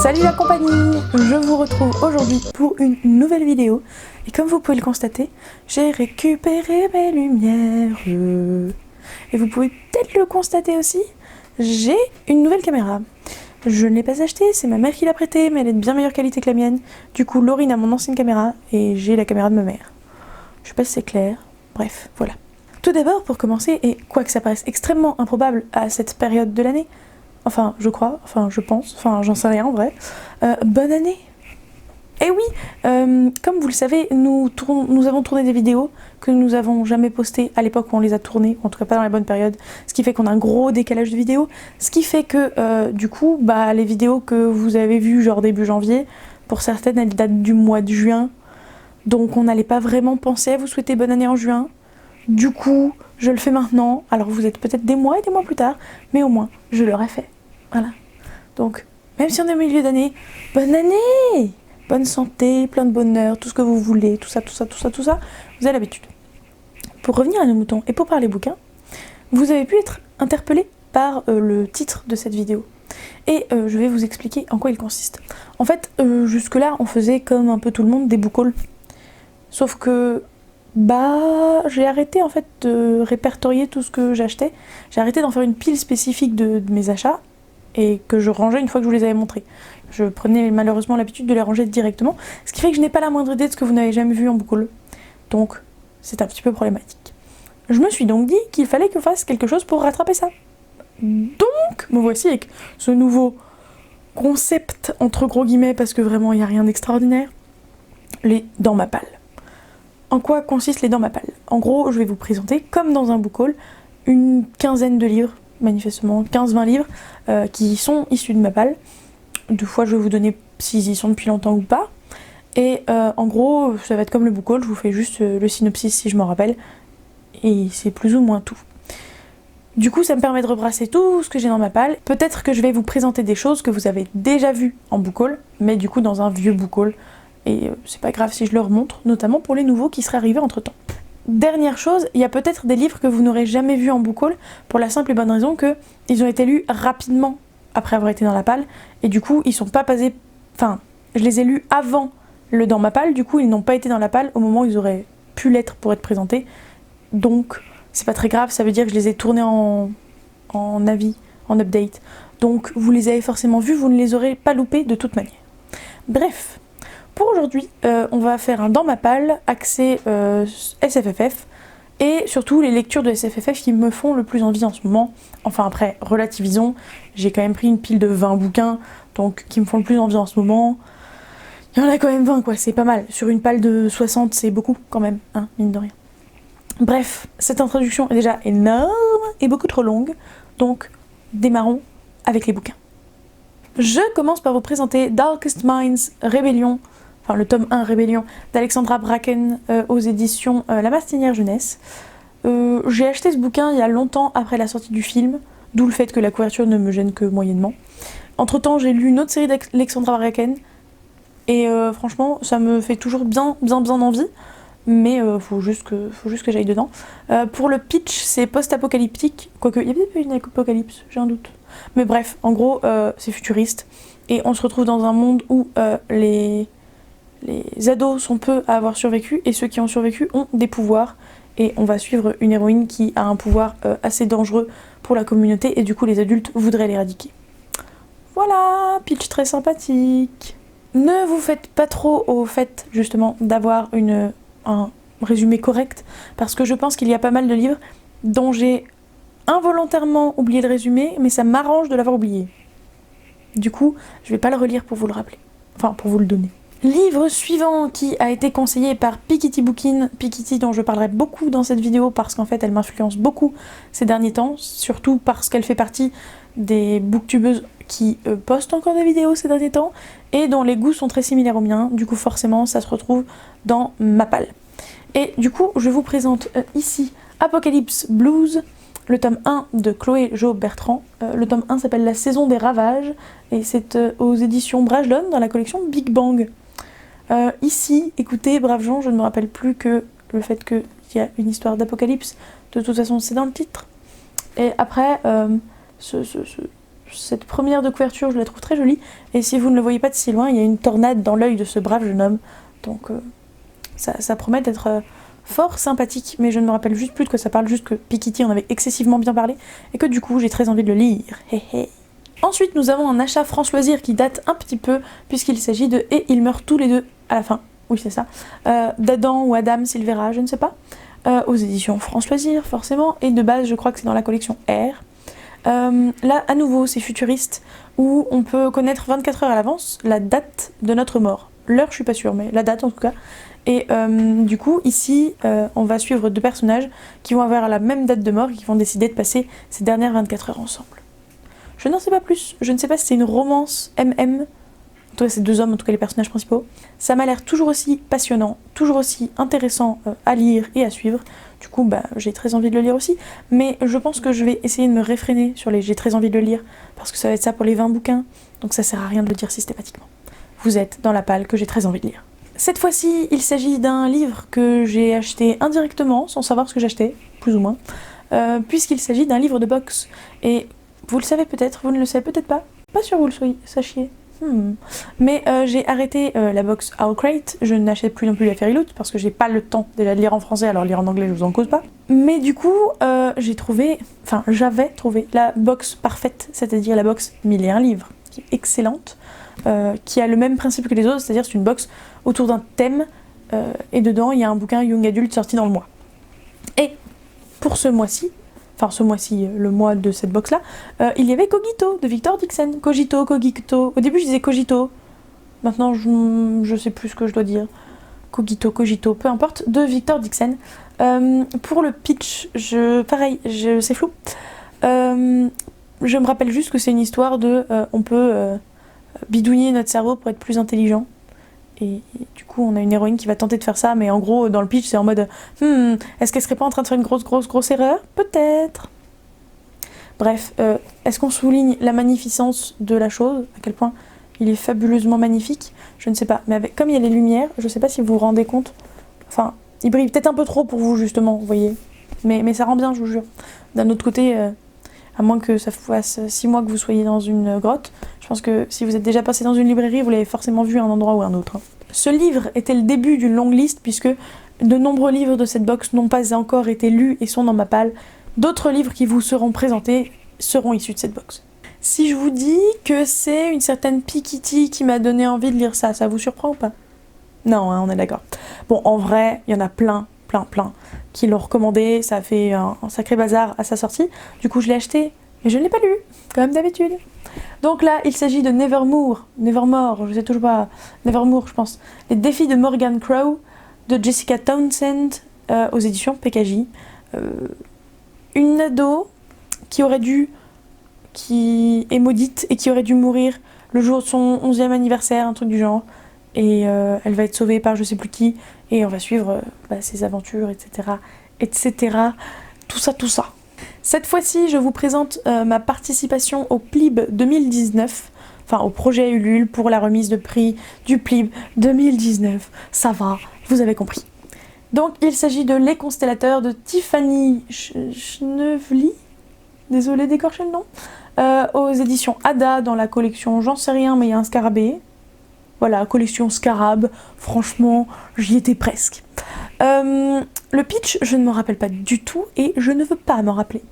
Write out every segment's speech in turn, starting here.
Salut la compagnie! Je vous retrouve aujourd'hui pour une nouvelle vidéo et comme vous pouvez le constater, j'ai récupéré mes lumières et vous pouvez peut-être le constater aussi, j'ai une nouvelle caméra. Je ne l'ai pas achetée, c'est ma mère qui l'a prêtée, mais elle est de bien meilleure qualité que la mienne. Du coup, Laurine a mon ancienne caméra et j'ai la caméra de ma mère. Je sais pas si c'est clair, bref, voilà. Tout d'abord, pour commencer, et quoique ça paraisse extrêmement improbable à cette période de l'année, enfin, je crois, enfin, je pense, enfin, j'en sais rien en vrai, bonne année! Et oui, comme vous le savez, nous avons tourné des vidéos que nous n'avons jamais postées à l'époque où on les a tournées, en tout cas pas dans la bonne période, ce qui fait qu'on a un gros décalage de vidéos, ce qui fait que du coup, bah, les vidéos que vous avez vues genre début janvier, pour certaines elles datent du mois de juin, donc on n'allait pas vraiment penser à vous souhaiter bonne année en juin. Du coup, je le fais maintenant, alors vous êtes peut-être des mois et des mois plus tard, mais au moins, je l'aurai fait. Voilà. Donc, même si on est au milieu d'année, bonne année! Bonne santé, plein de bonheur, tout ce que vous voulez, tout ça, vous avez l'habitude. Pour revenir à nos moutons et pour parler bouquins, vous avez pu être interpellé par le titre de cette vidéo. Et je vais vous expliquer en quoi il consiste. En fait, jusque-là, on faisait comme un peu tout le monde des book hauls. Sauf que, bah, j'ai arrêté en fait de répertorier tout ce que j'achetais. J'ai arrêté d'en faire une pile spécifique de mes achats et que je rangeais une fois que je vous les avais montrés. Je prenais malheureusement l'habitude de les ranger directement, ce qui fait que je n'ai pas la moindre idée de ce que vous n'avez jamais vu en book haul. Donc, c'est un petit peu problématique. Je me suis donc dit qu'il fallait que je fasse quelque chose pour rattraper ça. Donc, me voici avec ce nouveau concept, entre gros guillemets, parce que vraiment il n'y a rien d'extraordinaire, les dans ma palle. En quoi consistent les dans ma palle? En gros, je vais vous présenter, comme dans un book haul, une quinzaine de livres, manifestement 15-20 livres, qui sont issus de ma palle. Deux fois, je vais vous donner s'ils y sont depuis longtemps ou pas. Et en gros, ça va être comme le book haul, je vous fais juste le synopsis si je m'en rappelle. Et c'est plus ou moins tout. Du coup, ça me permet de rebrasser tout ce que j'ai dans ma palle. Peut-être que je vais vous présenter des choses que vous avez déjà vues en book haul, mais du coup dans un vieux book haul. Et c'est pas grave si je leur montre, notamment pour les nouveaux qui seraient arrivés entre temps. Dernière chose, il y a peut-être des livres que vous n'aurez jamais vus en book haul, pour la simple et bonne raison que ils ont été lus rapidement après avoir été dans la palle, et du coup ils sont pas passés, enfin je les ai lus avant le dans ma palle, du coup ils n'ont pas été dans la palle au moment où ils auraient pu l'être pour être présentés, donc c'est pas très grave, ça veut dire que je les ai tournés en avis, en update, donc vous les avez forcément vus, vous ne les aurez pas loupés de toute manière. Bref, pour aujourd'hui on va faire un dans ma palle axé SFFF, et surtout les lectures de SFFF qui me font le plus envie en ce moment. Enfin après, relativisons, j'ai quand même pris une pile de 20 bouquins, donc qui me font le plus envie en ce moment. Il y en a quand même 20 quoi, c'est pas mal. Sur une palle de 60, c'est beaucoup quand même, hein, mine de rien. Bref, cette introduction est déjà énorme et beaucoup trop longue, donc démarrons avec les bouquins. Je commence par vous présenter Darkest Minds Rébellion, enfin le tome 1 Rébellion d'Alexandra Bracken aux éditions La Martinière Jeunesse. J'ai acheté ce bouquin il y a longtemps après la sortie du film, d'où le fait que la couverture ne me gêne que moyennement. Entre temps j'ai lu une autre série d'Alexandra Bracken et franchement ça me fait toujours bien envie, mais faut juste que j'aille dedans. Pour le pitch c'est post-apocalyptique, quoique il y a peut-être pas une apocalypse, j'ai un doute. Mais bref, en gros c'est futuriste et on se retrouve dans un monde où les ados sont peu à avoir survécu et ceux qui ont survécu ont des pouvoirs et on va suivre une héroïne qui a un pouvoir assez dangereux pour la communauté et du coup les adultes voudraient l'éradiquer. Voilà, pitch très sympathique. Ne vous faites pas trop au fait justement d'avoir un résumé correct parce que je pense qu'il y a pas mal de livres dont j'ai involontairement oublié le résumé mais ça m'arrange de l'avoir oublié. Du coup, je vais pas le relire pour vous le rappeler, enfin pour vous le donner. Livre suivant qui a été conseillé par Piketty Bookin, Piketty dont je parlerai beaucoup dans cette vidéo parce qu'en fait elle m'influence beaucoup ces derniers temps, surtout parce qu'elle fait partie des booktubeuses qui postent encore des vidéos ces derniers temps et dont les goûts sont très similaires aux miens, du coup forcément ça se retrouve dans ma palle. Et du coup je vous présente ici Apocalypse Blues, le tome 1 de Chloé Jo Bertrand. Le tome 1 s'appelle La Saison des Ravages et c'est aux éditions Brajlon dans la collection Big Bang. Ici, écoutez, braves gens, je ne me rappelle plus que le fait qu'il y a une histoire d'apocalypse, de toute façon c'est dans le titre. Et après, cette première de couverture, je la trouve très jolie. Et si vous ne le voyez pas de si loin, il y a une tornade dans l'œil de ce brave jeune homme. Donc ça promet d'être fort sympathique. Mais je ne me rappelle juste plus de quoi ça parle, juste que Piketty en avait excessivement bien parlé. Et que du coup, j'ai très envie de le lire. Hé hé. Ensuite, nous avons un achat France Loisirs qui date un petit peu, puisqu'il s'agit de Et ils meurent tous les deux à la fin. Oui, c'est ça. D'Adam ou Adam Silvera, je ne sais pas. Aux éditions France Loisirs, forcément. Et de base, je crois que c'est dans la collection R. Là, à nouveau, c'est futuriste, où on peut connaître 24 heures à l'avance la date de notre mort. L'heure, je suis pas sûre, mais la date en tout cas. Et du coup, ici, on va suivre deux personnages qui vont avoir la même date de mort et qui vont décider de passer ces dernières 24 heures ensemble. Je n'en sais pas plus. Je ne sais pas si c'est une romance MM. En tout cas, c'est deux hommes, en tout cas les personnages principaux. Ça m'a l'air toujours aussi passionnant, toujours aussi intéressant à lire et à suivre. Du coup, j'ai très envie de le lire aussi. Mais je pense que je vais essayer de me réfréner sur les j'ai très envie de le lire. Parce que ça va être ça pour les 20 bouquins. Donc ça sert à rien de le dire systématiquement. Vous êtes dans la palle que j'ai très envie de lire. Cette fois-ci, il s'agit d'un livre que j'ai acheté indirectement, sans savoir ce que j'achetais, plus ou moins. Puisqu'il s'agit d'un livre de boxe. Et vous le savez peut-être, vous ne le savez peut-être pas. Pas sûr que vous le sachiez. Mais j'ai arrêté la box Owlcrate, je n'achète plus non plus la Fairyloot parce que j'ai pas le temps déjà de lire en français, alors lire en anglais je vous en cause pas. Mais du coup j'avais trouvé la box parfaite, c'est-à-dire la box 1001 livres, qui est excellente, qui a le même principe que les autres, c'est-à-dire c'est une box autour d'un thème et dedans il y a un bouquin Young Adult sorti dans le mois. Et pour ce mois-ci, le mois de cette box-là, il y avait Cogito de Victor Dixon. Cogito. Au début, je disais Cogito. Maintenant, je sais plus ce que je dois dire. Cogito, peu importe, de Victor Dixon. Pour le pitch, c'est flou. Je me rappelle juste que c'est une histoire de on peut bidouiller notre cerveau pour être plus intelligent. Et du coup, on a une héroïne qui va tenter de faire ça, mais en gros, dans le pitch, c'est en mode est-ce qu'elle serait pas en train de faire une grosse erreur ? Peut-être. Bref, est-ce qu'on souligne la magnificence de la chose ? À quel point il est fabuleusement magnifique ? Je ne sais pas. Mais comme il y a les lumières, je sais pas si vous vous rendez compte. Enfin, il brille peut-être un peu trop pour vous, justement, vous voyez. Mais ça rend bien, je vous jure. D'un autre côté, à moins que ça fasse 6 mois que vous soyez dans une grotte, je pense que si vous êtes déjà passé dans une librairie, vous l'avez forcément vu à un endroit ou à un autre. Ce livre était le début d'une longue liste, puisque de nombreux livres de cette box n'ont pas encore été lus et sont dans ma palle. D'autres livres qui vous seront présentés seront issus de cette box. Si je vous dis que c'est une certaine Piketty qui m'a donné envie de lire ça, ça vous surprend ou pas ? Non, hein, on est d'accord. Bon, en vrai, il y en a plein qui l'ont recommandé, ça a fait un sacré bazar à sa sortie. Du coup, je l'ai acheté, mais je ne l'ai pas lu, comme d'habitude. Donc là, il s'agit de Nevermore, je sais toujours pas, Nevermore, je pense. Les défis de Morgan Crow, de Jessica Townsend, aux éditions PKJ. Une ado qui est maudite et qui aurait dû mourir le jour de son 11e anniversaire, un truc du genre. Et elle va être sauvée par je sais plus qui, et on va suivre ses aventures, etc. Tout ça. Cette fois-ci, je vous présente ma participation au PLIB 2019, enfin au projet Ulule pour la remise de prix du PLIB 2019. Ça va, vous avez compris. Donc, il s'agit de Les Constellateurs de Tiffany Schnevely, désolée d'écorcher le nom, aux éditions Ada dans la collection J'en sais rien, mais il y a un scarabée. Voilà, collection Scarab, franchement, j'y étais presque. Le pitch, je ne m'en rappelle pas du tout et je ne veux pas m'en rappeler.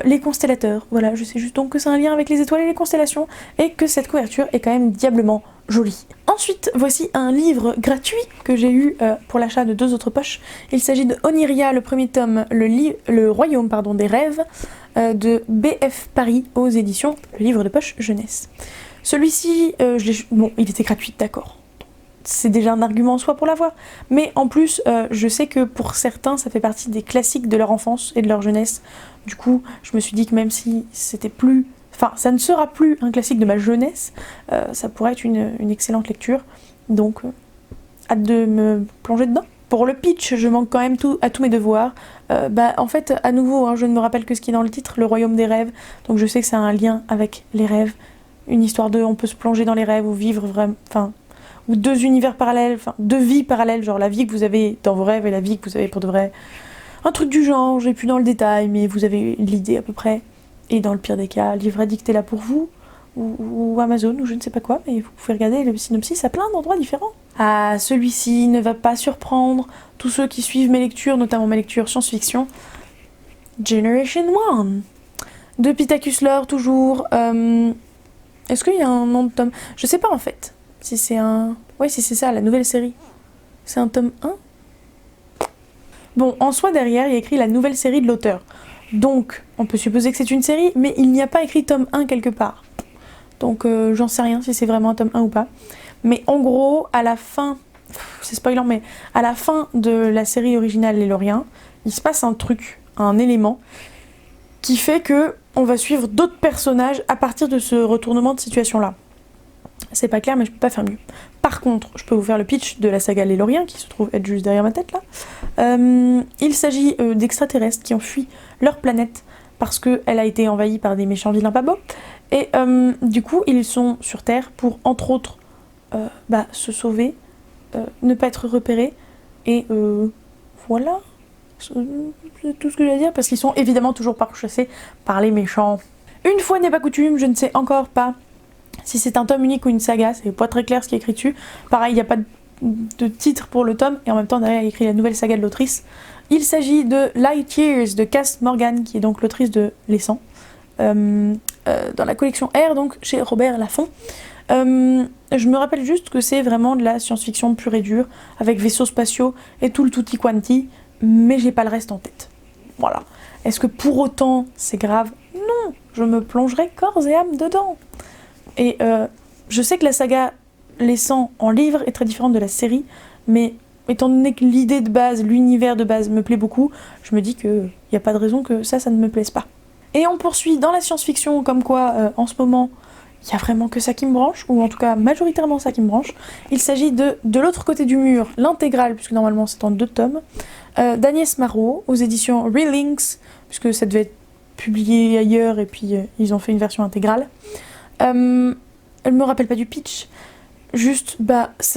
Les constellateurs, voilà, je sais juste donc que c'est un lien avec les étoiles et les constellations et que cette couverture est quand même diablement jolie. Ensuite, voici un livre gratuit que j'ai eu pour l'achat de 2 autres poches. Il s'agit de Oniria, le premier tome, le royaume des rêves, de BF Paris aux éditions Le Livre de Poche Jeunesse. Celui-ci, il était gratuit, d'accord. C'est déjà un argument en soi pour l'avoir. Mais en plus, je sais que pour certains, ça fait partie des classiques de leur enfance et de leur jeunesse. Du coup, je me suis dit que même si c'était plus... Enfin, ça ne sera plus un classique de ma jeunesse, ça pourrait être une excellente lecture. Donc, hâte de me plonger dedans. Pour le pitch, je manque quand même à tous mes devoirs. En fait, à nouveau, je ne me rappelle que ce qui est dans le titre, Le Royaume des Rêves. Donc je sais que ça a un lien avec les rêves. Une histoire on peut se plonger dans les rêves ou vivre vraiment... ou 2 univers parallèles, 2 vies parallèles, genre la vie que vous avez dans vos rêves et la vie que vous avez pour de vrai. Un truc du genre, j'ai plus dans le détail, mais vous avez l'idée à peu près. Et dans le pire des cas, Livre Addict est là pour vous, ou Amazon, ou je ne sais pas quoi, mais vous pouvez regarder le synopsis à plein d'endroits différents. Ah, celui-ci ne va pas surprendre tous ceux qui suivent mes lectures, notamment mes lectures science-fiction. Generation 1 de Pittacus Lore, toujours. Est-ce qu'il y a un nom de tome? Je sais pas en fait. Si c'est un... Ouais, si c'est ça, la nouvelle série. C'est un tome 1? Bon, en soi, derrière, il y a écrit la nouvelle série de l'auteur. Donc, on peut supposer que c'est une série, mais il n'y a pas écrit tome 1 quelque part. Donc, j'en sais rien si c'est vraiment un tome 1 ou pas. Mais en gros, à la fin... C'est spoilant, mais à la fin de la série originale Les Loriens, il se passe un truc, un élément, qui fait que on va suivre d'autres personnages à partir de ce retournement de situation-là. C'est pas clair, mais je peux pas faire mieux. Par contre, je peux vous faire le pitch de la saga Les Loriens, qui se trouve être juste derrière ma tête là. Il s'agit d'extraterrestres qui ont fui leur planète parce qu'elle a été envahie par des méchants vilains pas beaux. Et du coup, ils sont sur Terre pour, entre autres, se sauver, ne pas être repérés, et voilà. C'est tout ce que j'ai à dire, parce qu'ils sont évidemment toujours pourchassés par les méchants. Une fois n'est pas coutume, je ne sais encore pas si c'est un tome unique ou une saga, c'est pas très clair ce qui est écrit dessus. Pareil, il n'y a pas de titre pour le tome, et en même temps derrière il y a écrit la nouvelle saga de l'autrice. Il s'agit de Light Years de Cass Morgan, qui est donc l'autrice de Les 100, dans la collection R, donc chez Robert Laffont. Je me rappelle juste que c'est vraiment de la science-fiction pure et dure, avec vaisseaux spatiaux et tout le tutti quanti, mais j'ai pas le reste en tête. Voilà. Est-ce que pour autant c'est grave? Non, je me plongerai corps et âme dedans. Et je sais que la saga Les 100 en livre est très différente de la série, mais étant donné que l'idée de base, l'univers de base me plaît beaucoup, je me dis qu'il n'y a pas de raison que ça ne me plaise pas. Et on poursuit dans la science-fiction, comme quoi en ce moment, il y a vraiment que ça qui me branche, ou en tout cas majoritairement ça qui me branche. Il s'agit de l'autre côté du mur, l'intégrale, puisque normalement c'est en 2 tomes, d'Agnès Marot, aux éditions Relinks, puisque ça devait être publié ailleurs, et puis ils ont fait une version intégrale. Elle me rappelle pas du pitch, juste,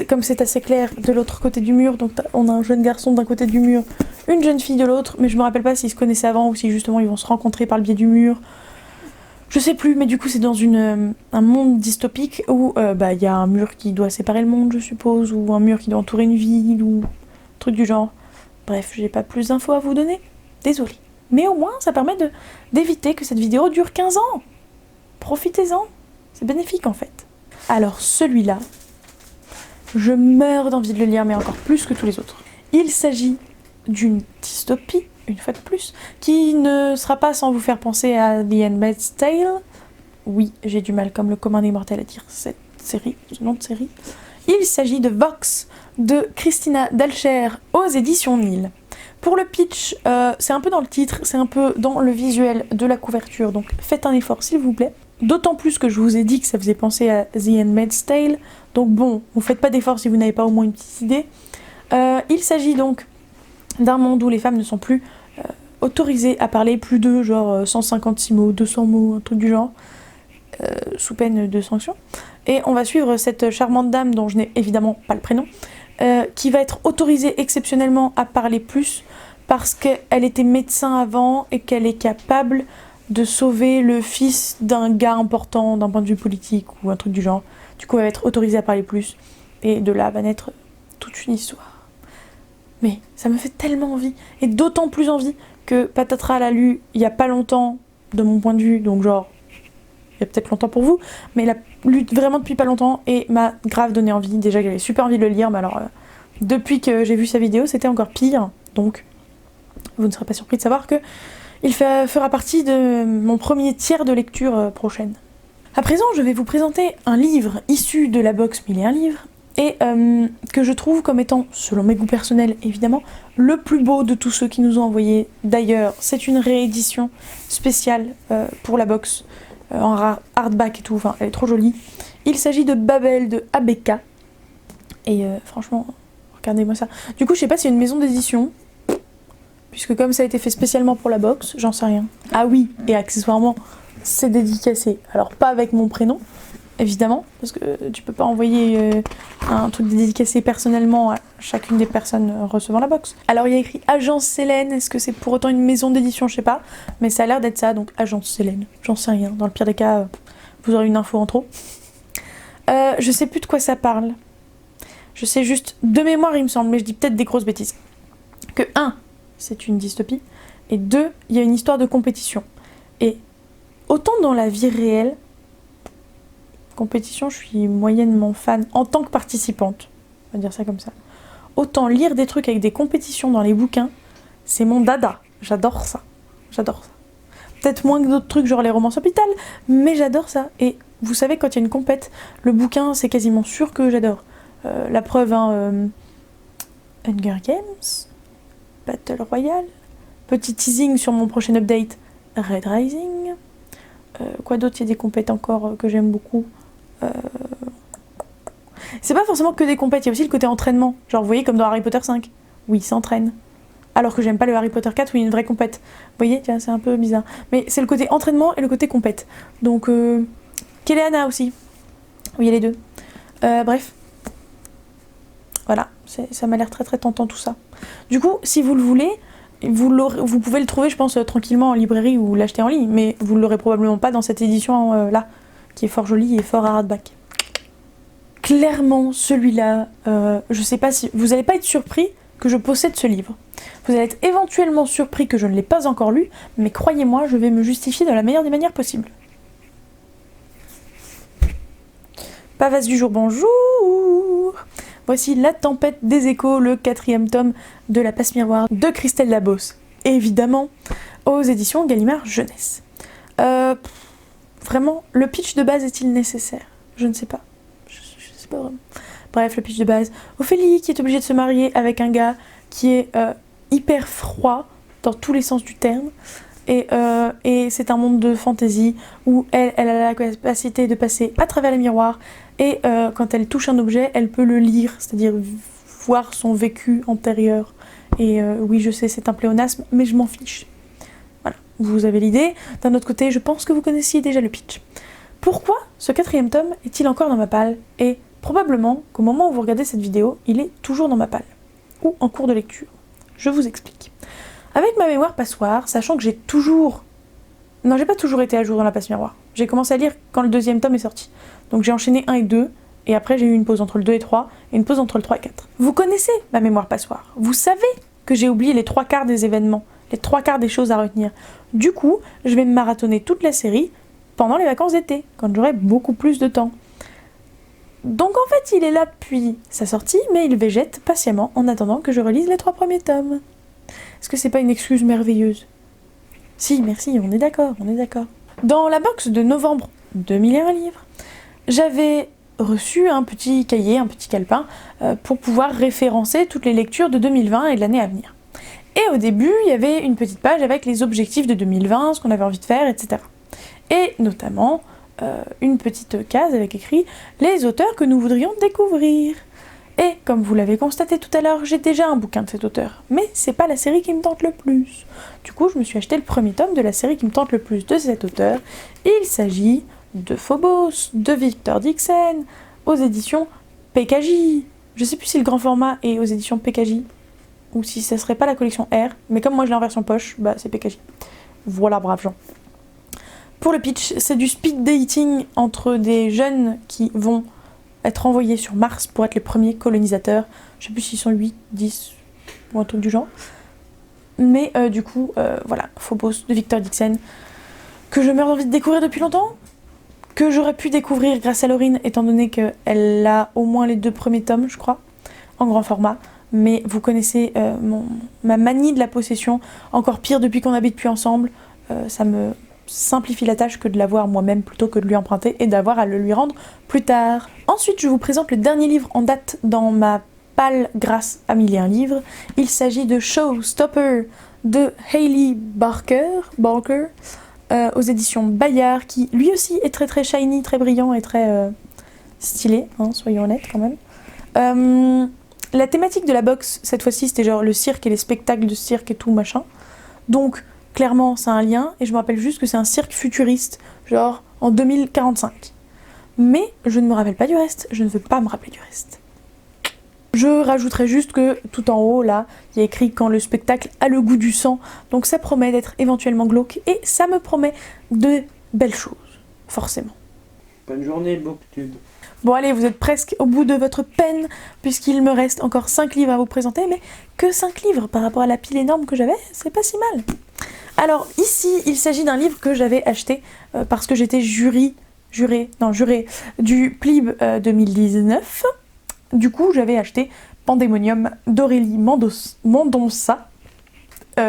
comme c'est assez clair, de l'autre côté du mur, donc on a un jeune garçon d'un côté du mur, une jeune fille de l'autre, mais je me rappelle pas s'ils se connaissaient avant, ou si justement ils vont se rencontrer par le biais du mur. Je sais plus, mais du coup c'est dans un monde dystopique où y a un mur qui doit séparer le monde, je suppose, ou un mur qui doit entourer une ville, ou un truc du genre. Bref, j'ai pas plus d'infos à vous donner, désolée. Mais au moins ça permet d'éviter que cette vidéo dure 15 ans. Profitez-en, c'est bénéfique en fait. Alors celui-là, je meurs d'envie de le lire, mais encore plus que tous les autres. Il s'agit d'une dystopie, une fois de plus, qui ne sera pas sans vous faire penser à The Handmaid's Tale. Oui, j'ai du mal comme le commun des mortels à dire cette série, ce nom de série. Il s'agit de Vox, de Christina Dalcher, aux éditions Nil. Pour le pitch, c'est un peu dans le titre, c'est un peu dans le visuel de la couverture, donc faites un effort s'il vous plaît. D'autant plus que je vous ai dit que ça faisait penser à The Handmaid's Tale, donc bon, vous faites pas d'effort si vous n'avez pas au moins une petite idée. Il s'agit donc d'un monde où les femmes ne sont plus autorisées à parler plus de genre 156 mots, 200 mots, un truc du genre, sous peine de sanction. Et on va suivre cette charmante dame dont je n'ai évidemment pas le prénom, qui va être autorisée exceptionnellement à parler plus parce qu'elle était médecin avant et qu'elle est capable de sauver le fils d'un gars important d'un point de vue politique ou un truc du genre. Du coup, elle va être autorisée à parler plus. Et de là va naître toute une histoire. Mais ça me fait tellement envie. Et d'autant plus envie que Patatras l'a lu il y a pas longtemps, de mon point de vue. Donc genre, il y a peut-être longtemps pour vous. Mais il a lu vraiment depuis pas longtemps et m'a grave donné envie. Déjà, j'avais super envie de le lire. Mais alors, depuis que j'ai vu sa vidéo, c'était encore pire. Donc, vous ne serez pas surpris de savoir que il fera partie de mon premier tiers de lecture prochaine. À présent, je vais vous présenter un livre issu de la box 1001 livres et que je trouve comme étant, selon mes goûts personnels évidemment, le plus beau de tous ceux qui nous ont envoyé. D'ailleurs, c'est une réédition spéciale pour la box, en hardback et tout, enfin elle est trop jolie. Il s'agit de Babel de ABK et franchement, regardez-moi ça. Du coup, je sais pas s'il y a une maison d'édition, puisque comme ça a été fait spécialement pour la box, j'en sais rien. Ah oui, et accessoirement, c'est dédicacé. Alors pas avec mon prénom, évidemment, parce que tu peux pas envoyer un truc dédicacé personnellement chacune des personnes recevant la box. Alors il y a écrit Agence Célène, est-ce que c'est pour autant une maison d'édition, je sais pas, mais ça a l'air d'être ça, donc Agence Célène, j'en sais rien, dans le pire des cas, vous aurez une info en trop. Je sais plus de quoi ça parle. Je sais juste, de mémoire il me semble, mais je dis peut-être des grosses bêtises, que 1, c'est une dystopie, et 2, il y a une histoire de compétition. Et autant dans la vie réelle, compétition, je suis moyennement fan en tant que participante, on va dire ça comme ça. Autant lire des trucs avec des compétitions dans les bouquins, c'est mon dada. J'adore ça. J'adore ça. Peut-être moins que d'autres trucs, genre les romances hôpital, mais j'adore ça. Et vous savez, quand il y a une compète, le bouquin, c'est quasiment sûr que j'adore. La preuve, hein, Hunger Games, Battle Royale, petit teasing sur mon prochain update, Red Rising. Quoi d'autre, il y a des compètes encore que j'aime beaucoup. C'est pas forcément que des compètes, il y a aussi le côté entraînement. Genre, vous voyez, comme dans Harry Potter 5, où il s'entraîne. Alors que j'aime pas le Harry Potter 4 où il y a une vraie compète. Vous voyez, tiens, c'est un peu bizarre. Mais c'est le côté entraînement et le côté compète. Donc, Keleana aussi. Oui, il y a les deux. Bref. Voilà, ça m'a l'air très très tentant tout ça. Du coup, si vous le voulez, vous pouvez le trouver, je pense, tranquillement en librairie ou l'acheter en ligne. Mais vous ne l'aurez probablement pas dans cette édition là, qui est fort jolie et fort hardback. Clairement, celui-là, je sais pas si... Vous n'allez pas être surpris que je possède ce livre. Vous allez être éventuellement surpris que je ne l'ai pas encore lu, mais croyez-moi, je vais me justifier de la meilleure des manières possibles. Pavasse du jour, bonjour. Voici La Tempête des Échos, le 4e tome de La Passe Miroir de Christelle Labos. Évidemment, aux éditions Gallimard Jeunesse. Vraiment, le pitch de base est-il nécessaire? Je ne sais pas. Je sais pas vraiment. Bref, le pitch de base. Ophélie qui est obligée de se marier avec un gars qui est hyper froid dans tous les sens du terme. Et c'est un monde de fantaisie où elle a la capacité de passer à travers les miroirs. Et quand elle touche un objet, elle peut le lire, c'est-à-dire voir son vécu antérieur. Et oui, je sais, c'est un pléonasme, mais je m'en fiche. Voilà, vous avez l'idée. D'un autre côté, je pense que vous connaissiez déjà le pitch. Pourquoi ce 4e tome est-il encore dans ma palle? Et probablement qu'au moment où vous regardez cette vidéo, il est toujours dans ma palle. Ou en cours de lecture. Je vous explique. Avec ma mémoire passoire, sachant que j'ai toujours... Non, j'ai pas toujours été à jour dans la passe miroir. J'ai commencé à lire quand le 2e tome est sorti. Donc j'ai enchaîné 1 et 2, et après j'ai eu une pause entre le 2 et 3, et une pause entre le 3 et 4. Vous connaissez ma mémoire passoire. Vous savez que j'ai oublié les 3/4 des événements, les 3/4 des choses à retenir. Du coup, je vais me marathonner toute la série pendant les vacances d'été, quand j'aurai beaucoup plus de temps. Donc en fait, il est là depuis sa sortie, mais il végète patiemment en attendant que je relise les 3 premiers tomes. Est-ce que c'est pas une excuse merveilleuse? Si, merci, on est d'accord, on est d'accord. Dans la box de novembre 2001 livres, j'avais reçu un petit cahier, un petit calepin, pour pouvoir référencer toutes les lectures de 2020 et de l'année à venir. Et au début, il y avait une petite page avec les objectifs de 2020, ce qu'on avait envie de faire, etc. Et notamment, une petite case avec écrit « Les auteurs que nous voudrions découvrir ». Et comme vous l'avez constaté tout à l'heure, j'ai déjà un bouquin de cet auteur, mais c'est pas la série qui me tente le plus. Du coup, je me suis acheté le premier tome de la série qui me tente le plus de cet auteur. Il s'agit de Phobos, de Victor Dixon, aux éditions PKJ. Je sais plus si le grand format est aux éditions PKJ, ou si ça serait pas la collection R, mais comme moi je l'ai en version poche, bah c'est PKJ. Voilà, braves gens. Pour le pitch, c'est du speed dating entre des jeunes qui vont être envoyés sur Mars pour être les premiers colonisateurs. Je sais plus s'ils sont 8, 10 ou un truc du genre. Mais du coup, voilà, Phobos de Victor Dixon, que je meurs d'envie de découvrir depuis longtemps, que j'aurais pu découvrir grâce à Laurine, étant donné qu'elle a au moins les 2 premiers tomes, je crois, en grand format. Mais vous connaissez ma manie de la possession, encore pire depuis qu'on habite plus ensemble. Ça me simplifie la tâche que de l'avoir moi-même plutôt que de lui emprunter et d'avoir à le lui rendre plus tard. Ensuite, je vous présente le dernier livre en date dans ma palle grâce à 1001 livres. Il s'agit de Showstopper de Hailey Barker aux éditions Bayard, qui lui aussi est très très shiny, très brillant et très stylé, hein, soyons honnêtes quand même. La thématique de la box, cette fois-ci, c'était genre le cirque et les spectacles de cirque et tout machin. Donc, clairement, c'est un lien, et je me rappelle juste que c'est un cirque futuriste, genre en 2045. Mais je ne me rappelle pas du reste, je ne veux pas me rappeler du reste. Je rajouterai juste que tout en haut, là, il y a écrit quand le spectacle a le goût du sang, donc ça promet d'être éventuellement glauque, et ça me promet de belles choses, forcément. Bonne journée, Booktube. Bon allez, vous êtes presque au bout de votre peine, puisqu'il me reste encore 5 livres à vous présenter, mais que 5 livres par rapport à la pile énorme que j'avais, c'est pas si mal. Alors ici, il s'agit d'un livre que j'avais acheté parce que j'étais jurée du PLIB 2019. Du coup, j'avais acheté Pandemonium d'Aurélie Mendonça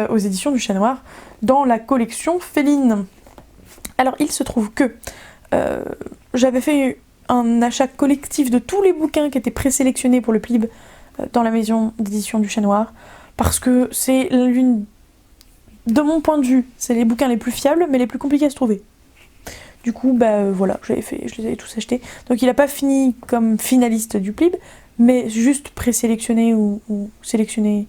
aux éditions du Chat Noir dans la collection féline. Alors, il se trouve que j'avais fait un achat collectif de tous les bouquins qui étaient présélectionnés pour le PLIB dans la maison d'édition du Chat Noir parce que c'est l'une, de mon point de vue, c'est les bouquins les plus fiables mais les plus compliqués à se trouver. Du coup, voilà, je les avais tous achetés. Donc il n'a pas fini comme finaliste du PLIB, mais juste présélectionné ou sélectionné.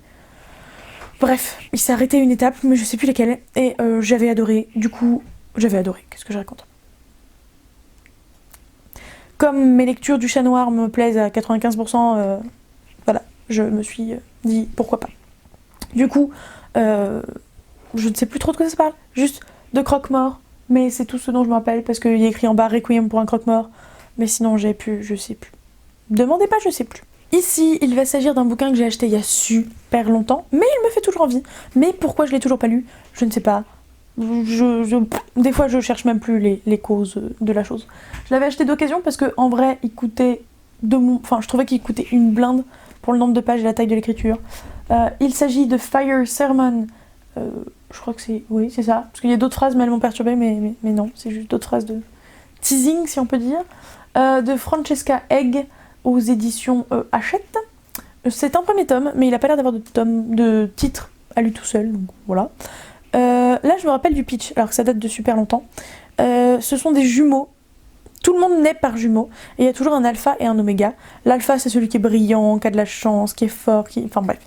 Bref, il s'est arrêté à une étape, mais je sais plus laquelle. Et j'avais adoré, du coup, qu'est-ce que je raconte ? Comme mes lectures du Chat Noir me plaisent à 95%, voilà, je me suis dit pourquoi pas. Du coup, je ne sais plus trop de quoi ça parle, juste de croque-mort. Mais c'est tout ce dont je me rappelle parce qu'il y a écrit en bas Requiem pour un croque-mort. Mais sinon, je sais plus. Demandez pas, je sais plus. Ici, il va s'agir d'un bouquin que j'ai acheté il y a super longtemps, mais il me fait toujours envie. Mais pourquoi je l'ai toujours pas lu, je ne sais pas. Des fois, je cherche même plus les causes de la chose. Je l'avais acheté d'occasion parce que en vrai, il coûtait je trouvais qu'il coûtait une blinde pour le nombre de pages et la taille de l'écriture. Il s'agit de Fire Sermon. Je crois que oui, c'est ça. Parce qu'il y a d'autres phrases, mais elles m'ont perturbée, mais non, c'est juste d'autres phrases de teasing, si on peut dire. De Francesca Egg aux éditions Hachette. C'est un premier tome, mais il n'a pas l'air d'avoir de titre à lui tout seul, donc voilà. Là, je me rappelle du pitch, alors que ça date de super longtemps. Ce sont des jumeaux. Tout le monde naît par jumeaux, et il y a toujours un alpha et un oméga. L'alpha, c'est celui qui est brillant, qui a de la chance, qui est fort, enfin bref.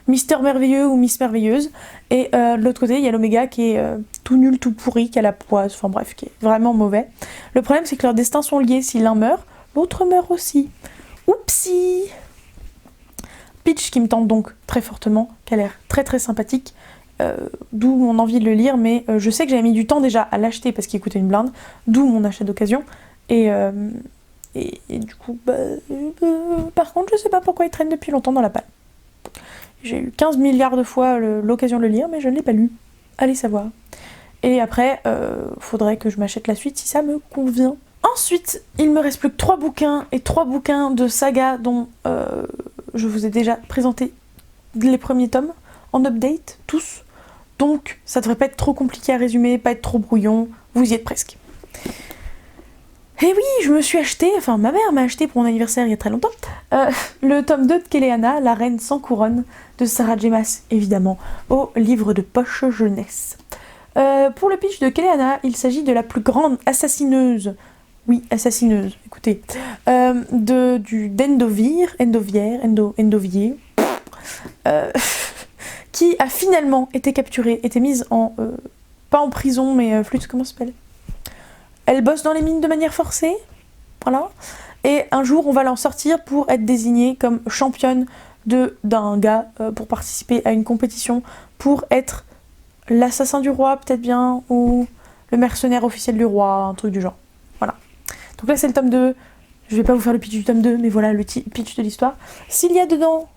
Mister Merveilleux ou Miss Merveilleuse. Et de l'autre côté, il y a l'oméga qui est tout nul, tout pourri, qui a la poisse, enfin bref, qui est vraiment mauvais. Le problème, c'est que leurs destins sont liés. Si l'un meurt, l'autre meurt aussi. Oupsie! Pitch qui me tente donc très fortement, qui a l'air très très sympathique. D'où mon envie de le lire, mais je sais que j'avais mis du temps déjà à l'acheter parce qu'il coûtait une blinde, d'où mon achat d'occasion. Et du coup, par contre, je sais pas pourquoi il traîne depuis longtemps dans la palle. J'ai eu 15 milliards de fois l'occasion de le lire, mais je ne l'ai pas lu. Allez savoir. Et après, faudrait que je m'achète la suite si ça me convient. Ensuite, il me reste plus que 3 bouquins, et 3 bouquins de saga dont je vous ai déjà présenté les premiers tomes, en update, tous. Donc, ça devrait pas être trop compliqué à résumer, pas être trop brouillon, vous y êtes presque. Et oui, je me suis acheté, enfin ma mère m'a acheté pour mon anniversaire il y a très longtemps, le tome 2 de Kéléana, La Reine sans couronne, de Sarah J. Maas, évidemment, au livre de poche jeunesse. Pour le pitch de Kéléana, il s'agit de la plus grande assassineuse, écoutez, d'Endovier, qui a finalement été capturée, été mise en, pas en prison, mais flûte, comment ça s'appelle ? Elle bosse dans les mines de manière forcée, voilà. Et un jour, on va l'en sortir pour être désignée comme championne d'un gars pour participer à une compétition pour être l'assassin du roi, peut-être bien, ou le mercenaire officiel du roi, un truc du genre. Voilà. Donc là, c'est le tome 2. Je vais pas vous faire le pitch du tome 2, mais voilà le pitch de l'histoire. S'il y a dedans,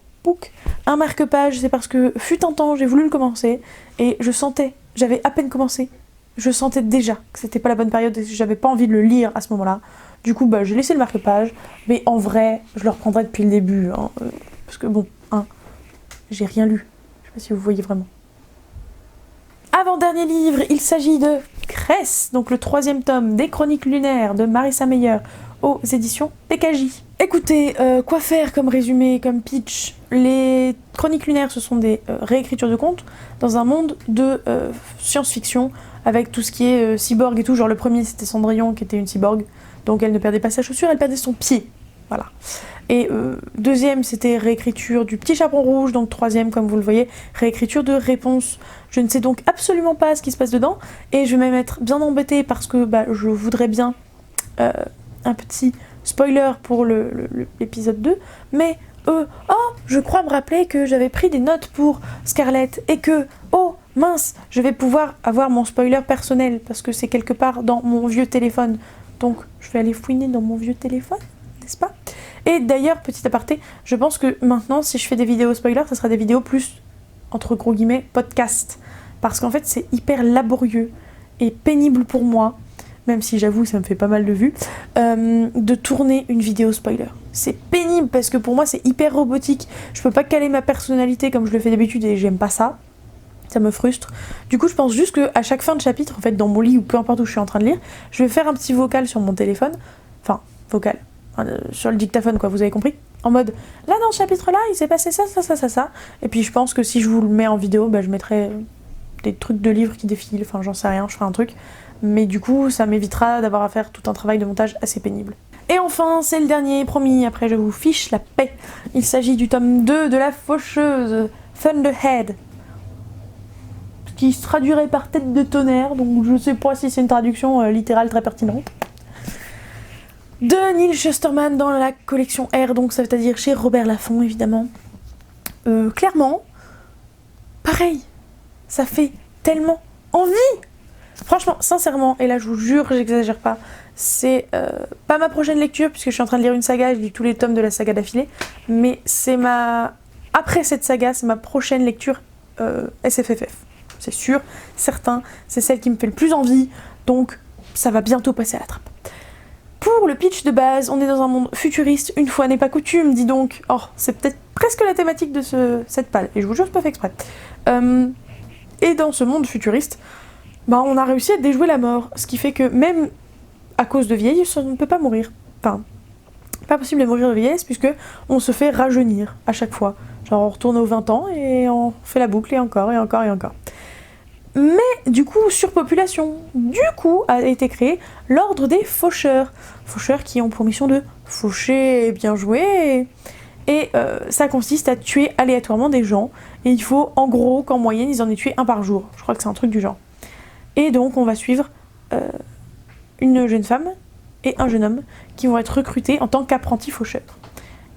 un marque-page, c'est parce que fut un temps, j'ai voulu le commencer, et j'avais à peine commencé. Je sentais déjà que c'était pas la bonne période et que j'avais pas envie de le lire à ce moment-là. Du coup, j'ai laissé le marque-page. Mais en vrai, je le reprendrai depuis le début. Hein, parce que j'ai rien lu. Je sais pas si vous voyez vraiment. Avant-dernier livre, il s'agit de Cress, donc le 3e tome des Chroniques lunaires de Marissa Meyer aux éditions PKJ. Écoutez, quoi faire comme résumé, comme pitch ? Les Chroniques lunaires, ce sont des réécritures de contes dans un monde de science-fiction avec tout ce qui est cyborg et tout. Genre le premier, c'était Cendrillon qui était une cyborg, donc elle ne perdait pas sa chaussure, elle perdait son pied. Voilà. Et deuxième, c'était réécriture du Petit Chaperon Rouge, donc 3e, comme vous le voyez, réécriture de Réponse. Je ne sais donc absolument pas ce qui se passe dedans, et je vais même être bien embêtée parce que je voudrais bien un petit spoiler pour l'épisode 2, mais je crois me rappeler que j'avais pris des notes pour Scarlett et que, oh mince, je vais pouvoir avoir mon spoiler personnel parce que c'est quelque part dans mon vieux téléphone. Donc je vais aller fouiner dans mon vieux téléphone, n'est-ce pas? Et d'ailleurs, petit aparté, je pense que maintenant, si je fais des vidéos spoilers, ça sera des vidéos plus, entre gros guillemets, podcast. Parce qu'en fait, c'est hyper laborieux et pénible pour moi, même si j'avoue, ça me fait pas mal de vues, de tourner une vidéo spoiler. C'est pénible parce que pour moi, c'est hyper robotique. Je peux pas caler ma personnalité comme je le fais d'habitude et j'aime pas ça. Ça me frustre. Du coup, je pense juste qu'à chaque fin de chapitre, en fait, dans mon lit ou peu importe où je suis en train de lire, je vais faire un petit vocal sur mon téléphone. Enfin, vocal. Sur le dictaphone, quoi, vous avez compris? En mode, là, dans ce chapitre-là, il s'est passé ça. Et puis, je pense que si je vous le mets en vidéo, je mettrai des trucs de livres qui défilent. Enfin, j'en sais rien, je ferai un truc. Mais du coup, ça m'évitera d'avoir à faire tout un travail de montage assez pénible. Et enfin, c'est le dernier, promis, après je vous fiche la paix. Il s'agit du tome 2 de La Faucheuse, Thunderhead, qui se traduirait par tête de tonnerre, donc je sais pas si c'est une traduction littérale très pertinente. De Neil Shusterman dans la collection R, donc ça veut dire chez Robert Laffont évidemment. Clairement, pareil, ça fait tellement envie. Franchement, sincèrement, et là je vous jure, j'exagère pas, c'est pas ma prochaine lecture puisque je suis en train de lire une saga, je lis tous les tomes de la saga d'affilée, mais c'est après cette saga, c'est ma prochaine lecture SFFF. C'est sûr, certain, c'est celle qui me fait le plus envie, donc ça va bientôt passer à la trappe. Pour le pitch de base, on est dans un monde futuriste, une fois n'est pas coutume, dis donc. Oh, c'est peut-être presque la thématique de cette palle, et je vous jure, c'est pas fait exprès. Et dans ce monde futuriste, on a réussi à déjouer la mort, ce qui fait que même à cause de vieillesse, on ne peut pas mourir. Enfin, pas possible de mourir de vieillesse, puisque on se fait rajeunir à chaque fois. Genre on retourne aux 20 ans et on fait la boucle et encore et encore et encore. Mais du coup, surpopulation. Du coup, a été créé l'ordre des faucheurs. Faucheurs qui ont pour mission de faucher, bien jouer. Et ça consiste à tuer aléatoirement des gens. Et il faut en gros qu'en moyenne, ils en aient tué un par jour. Je crois que c'est un truc du genre. Et donc, on va suivre une jeune femme et un jeune homme qui vont être recrutés en tant qu'apprentis faucheurs.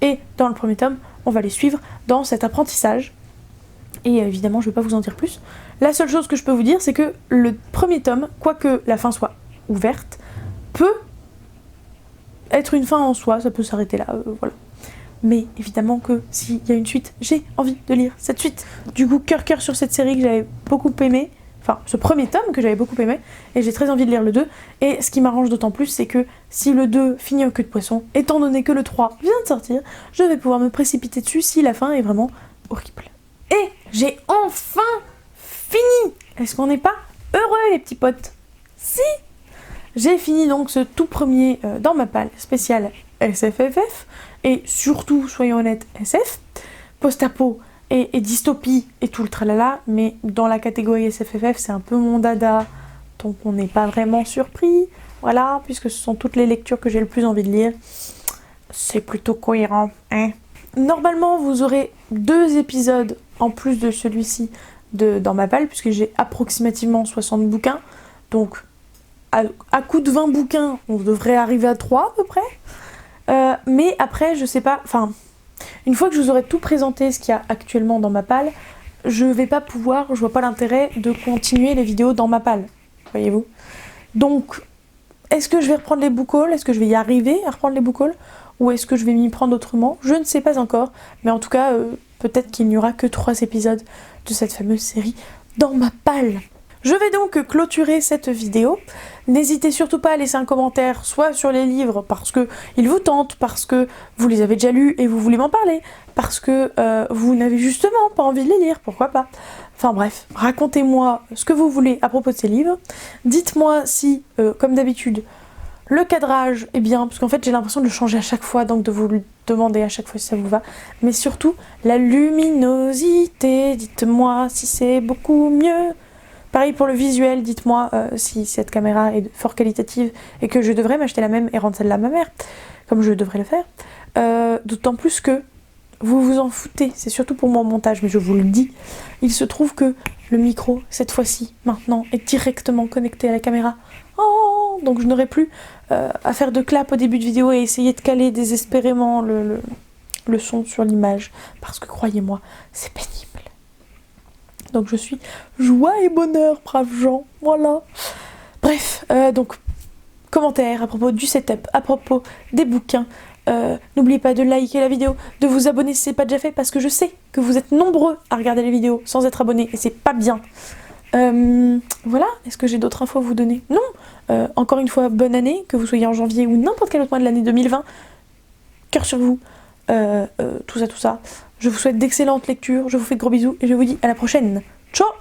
Et dans le premier tome, on va les suivre dans cet apprentissage. Et évidemment, je ne vais pas vous en dire plus. La seule chose que je peux vous dire, c'est que le premier tome, quoique la fin soit ouverte, peut être une fin en soi, ça peut s'arrêter là, voilà. Mais évidemment que s'il y a une suite, j'ai envie de lire cette suite. Du coup, cœur sur cette série que j'avais beaucoup aimé, enfin ce premier tome que j'avais beaucoup aimé, et j'ai très envie de lire le 2. Et ce qui m'arrange d'autant plus, c'est que si le 2 finit en queue de poisson, étant donné que le 3 vient de sortir, je vais pouvoir me précipiter dessus si la fin est vraiment horrible. Et j'ai enfin fini! Est-ce qu'on n'est pas heureux les petits potes? Si! J'ai fini donc ce tout premier dans ma palle spéciale SFFF, et surtout, soyons honnêtes, SF, post-apo et dystopie et tout le tralala, mais dans la catégorie SFFF, c'est un peu mon dada, donc on n'est pas vraiment surpris, voilà, puisque ce sont toutes les lectures que j'ai le plus envie de lire. C'est plutôt cohérent, hein. Normalement, vous aurez 2 épisodes en plus de celui-ci dans ma palle, puisque j'ai approximativement 60 bouquins, donc à coup de 20 bouquins, on devrait arriver à 3 à peu près. Mais après, je sais pas, enfin, une fois que je vous aurai tout présenté, ce qu'il y a actuellement dans ma palle, je vais pas pouvoir, je vois pas l'intérêt de continuer les vidéos dans ma palle, voyez-vous. Donc, est-ce que je vais reprendre les book hauls? Est-ce que je vais y arriver à reprendre les book hauls? Ou est-ce que je vais m'y prendre autrement? Je ne sais pas encore, mais en tout cas, peut-être qu'il n'y aura que 3 épisodes de cette fameuse série dans ma palle. Je vais donc clôturer cette vidéo. N'hésitez surtout pas à laisser un commentaire, soit sur les livres parce que ils vous tentent, parce que vous les avez déjà lus et vous voulez m'en parler, parce que vous n'avez justement pas envie de les lire, pourquoi pas. Enfin bref, racontez-moi ce que vous voulez à propos de ces livres. Dites-moi si, comme d'habitude, le cadrage est bien, parce qu'en fait j'ai l'impression de le changer à chaque fois, donc de vous le demander à chaque fois si ça vous va. Mais surtout, la luminosité, dites-moi si c'est beaucoup mieux. Pareil pour le visuel, dites-moi si cette caméra est fort qualitative et que je devrais m'acheter la même et rendre celle-là à ma mère, comme je devrais le faire. D'autant plus que vous vous en foutez, c'est surtout pour mon montage, mais je vous le dis. Il se trouve que le micro, cette fois-ci, maintenant, est directement connecté à la caméra. Oh, donc je n'aurai plus à faire de clap au début de vidéo et essayer de caler désespérément le son sur l'image, parce que croyez-moi, c'est pénible. Donc je suis joie et bonheur, braves gens, voilà. Bref, donc commentaires à propos du setup, à propos des bouquins. N'oubliez pas de liker la vidéo, de vous abonner si ce n'est pas déjà fait, parce que je sais que vous êtes nombreux à regarder les vidéos sans être abonnés, et c'est pas bien. Voilà, est-ce que j'ai d'autres infos à vous donner? Non. Encore une fois, bonne année, que vous soyez en janvier ou n'importe quel autre mois de l'année 2020. Cœur sur vous, tout ça. Je vous souhaite d'excellentes lectures, je vous fais de gros bisous, et je vous dis à la prochaine. Ciao!